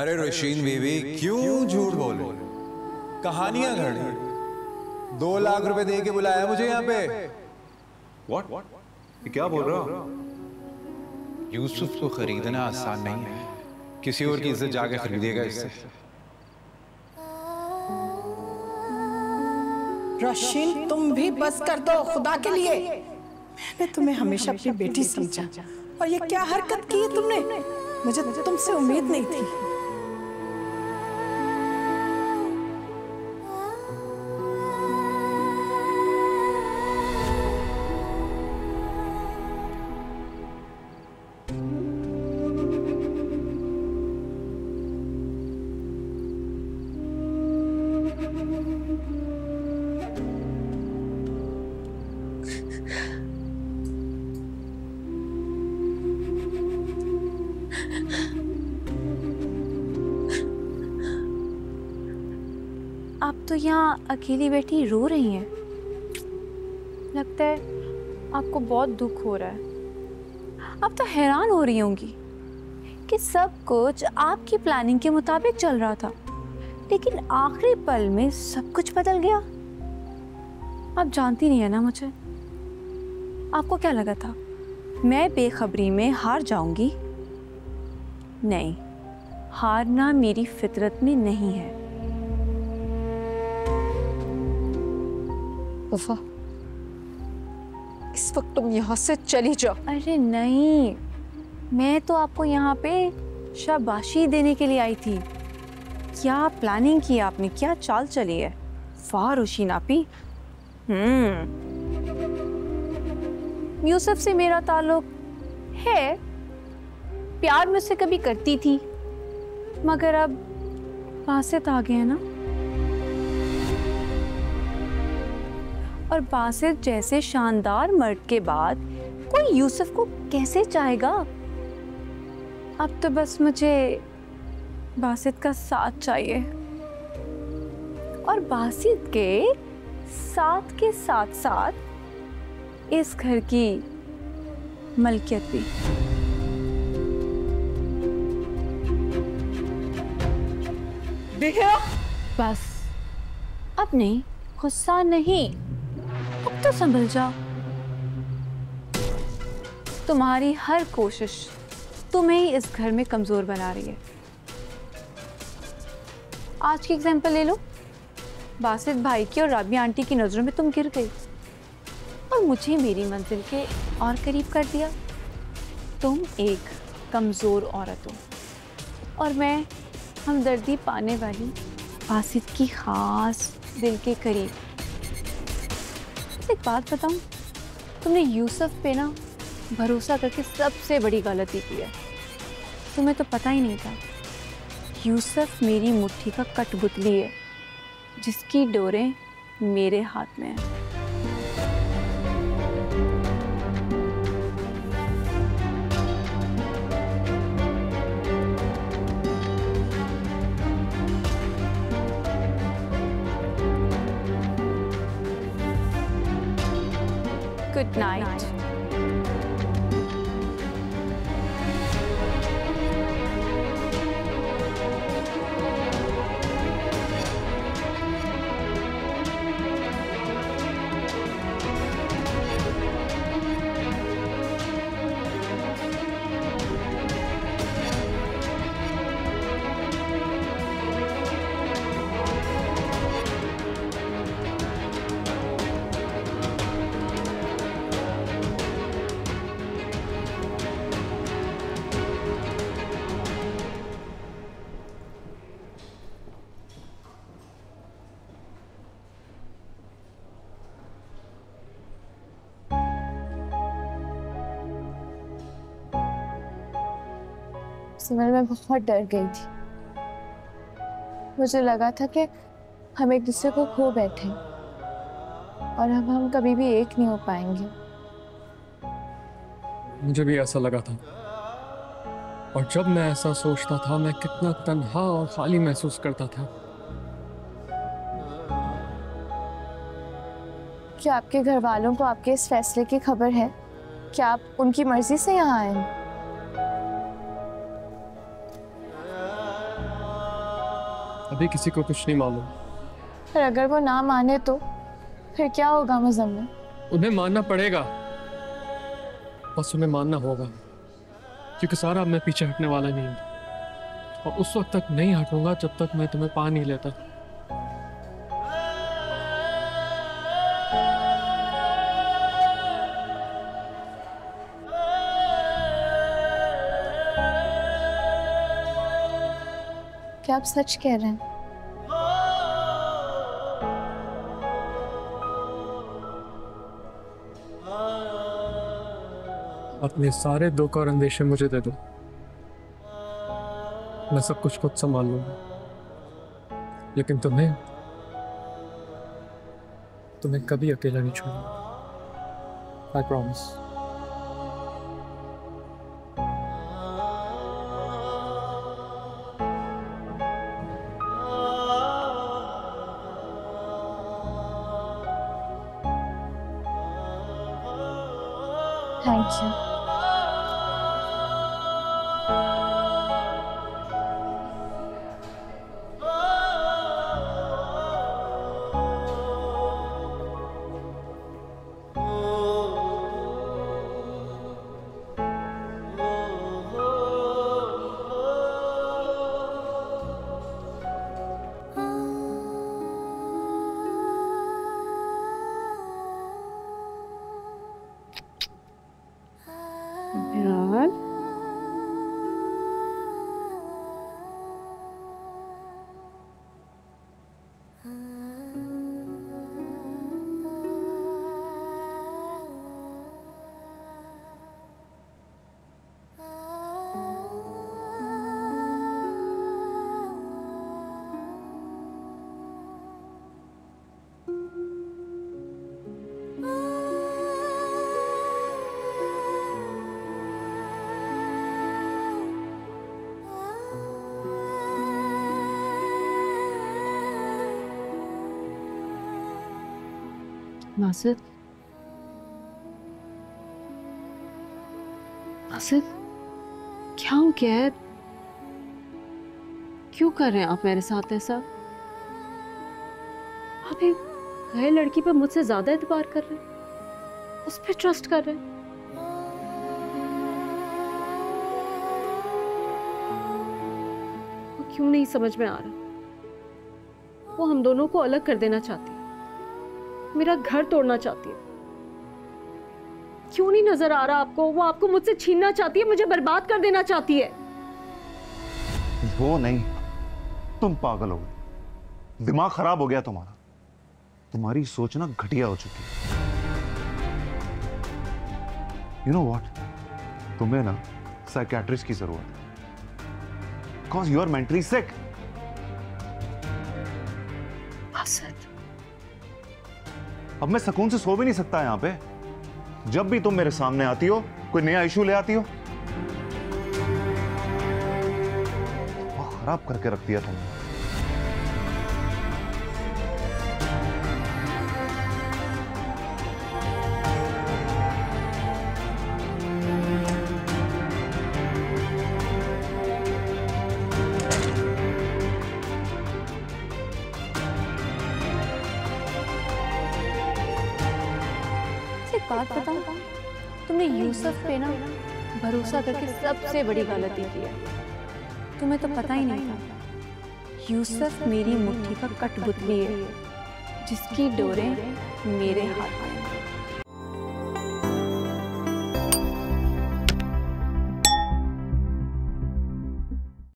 अरे रोशीन बीवी क्यों झूठ बोले? कहानियां घड़ी। 2 लाख रुपए दे के बुलाया मुझे यहाँ पे। What? ये क्या बोल रहा हो? यूसुफ को खरीदना आसान नहीं है, किसी और की इज्जत जाके खरीदेगा इससे। रोशीन तुम भी बस कर दो खुदा के लिए। मैंने तुम्हें हमेशा अपनी बेटी समझा और ये क्या हरकत की है तुमने? मुझे तुमसे उम्मीद नहीं थी। आप तो यहाँ अकेली बैठी रो रही हैं। लगता है आपको बहुत दुख हो रहा है। आप तो हैरान हो रही होंगी कि सब कुछ आपकी प्लानिंग के मुताबिक चल रहा था, लेकिन आखिरी पल में सब कुछ बदल गया। आप जानती नहीं है ना मुझे। आपको क्या लगा था मैं बेखबरी में हार जाऊंगी? नहीं, हारना मेरी फितरत में नहीं है। वफा, इस वक्त तुम यहाँ से चली जाओ। अरे नहीं, मैं तो आपको यहाँ पे शाबाशी देने के लिए आई थी। क्या प्लानिंग की आपने, क्या चाल चली है? वाह रोशीन आपी। यूसुफ से मेरा ताल्लुक है, प्यार मुझसे कभी करती थी, मगर अब बासित आ गए हैं ना। और बासित जैसे शानदार मर्द के बाद कोई यूसुफ को कैसे चाहेगा? अब तो बस मुझे बासित का साथ चाहिए, और बासित के साथ साथ इस घर की मलकियत भी। बस अब नहीं, गुस्सा नहीं, अब तो संभल जाओ। तुम्हारी हर कोशिश तुम्हें ही इस घर में कमजोर बना रही है। आज की एग्जाम्पल ले लो। बासित भाई की और राबिया आंटी की नजरों में तुम गिर गई और मुझे मेरी मंजिल के और करीब कर दिया। तुम एक कमजोर औरत हो और मैं हमदर्दी पाने वाली बासित की खास दिल के करीब। एक बात बताऊं, तुमने यूसुफ पे ना भरोसा करके सबसे बड़ी गलती की है। तुम्हें तो पता ही नहीं था यूसुफ मेरी मुट्ठी का कठपुतली है, जिसकी डोरें मेरे हाथ में हैं। Good night. सिमर, मैं बहुत डर गई थी। मुझे लगा था कि हम एक दूसरे को खो बैठे और अब हम कभी भी एक नहीं हो पाएंगे। मुझे भी ऐसा लगा था, और जब मैं ऐसा सोचता था मैं कितना तन्हा और खाली महसूस करता था। क्या आपके घर वालों को आपके इस फैसले की खबर है? क्या आप उनकी मर्जी से यहाँ आए? अभी किसी को कुछ नहीं मालूम। पर अगर वो ना माने तो फिर क्या होगा मुजम्मिल? उन्हें मानना पड़ेगा, बस उन्हें मानना होगा, क्योंकि सारा अब मैं पीछे हटने वाला नहीं हूँ, और उस वक्त तक नहीं हटूंगा जब तक मैं तुम्हें पा नहीं लेता। क्या आप सच कह रहे हैं? अपने सारे दुख और अंदेशे मुझे दे दो, मैं सब कुछ खुद संभाल लूंगा, लेकिन तुम्हें कभी अकेला नहीं छोड़ूंगा। I promise. Thank you. यार नासिर, नासिर क्या हो गया है? क्यों कर रहे हैं आप मेरे साथ ऐसा? आप एक नए लड़की पर मुझसे ज्यादा एतबार कर रहे हैं, उस पर ट्रस्ट कर रहे हैं। वो क्यों नहीं समझ में आ रहा? वो हम दोनों को अलग कर देना चाहती है, मेरा घर तोड़ना चाहती है। क्यों नहीं नजर आ रहा आपको? वो आपको मुझसे छीनना चाहती है, मुझे बर्बाद कर देना चाहती है। वो नहीं, तुम पागल हो गए, दिमाग खराब हो गया तुम्हारा। तुम्हारी सोच ना घटिया हो चुकी है। यू नो व्हाट, तुम्हें ना साइकियाट्रिस्ट की जरूरत है, बिकॉज यू आर मेंटली सिक। अब मैं सुकून से सो भी नहीं सकता यहां पे। जब भी तुम मेरे सामने आती हो, कोई नया इशू ले आती हो। खराब करके रख दिया तुमने। एक बात बताऊं, तुमने यूसुफ पे ना भरोसा करके सबसे बड़ी गलती की है। तुम्हें तो पता ही नहीं था, यूसुफ मेरी मुट्ठी का कठपुतली है, जिसकी डोरें मेरे हाथ में हैं।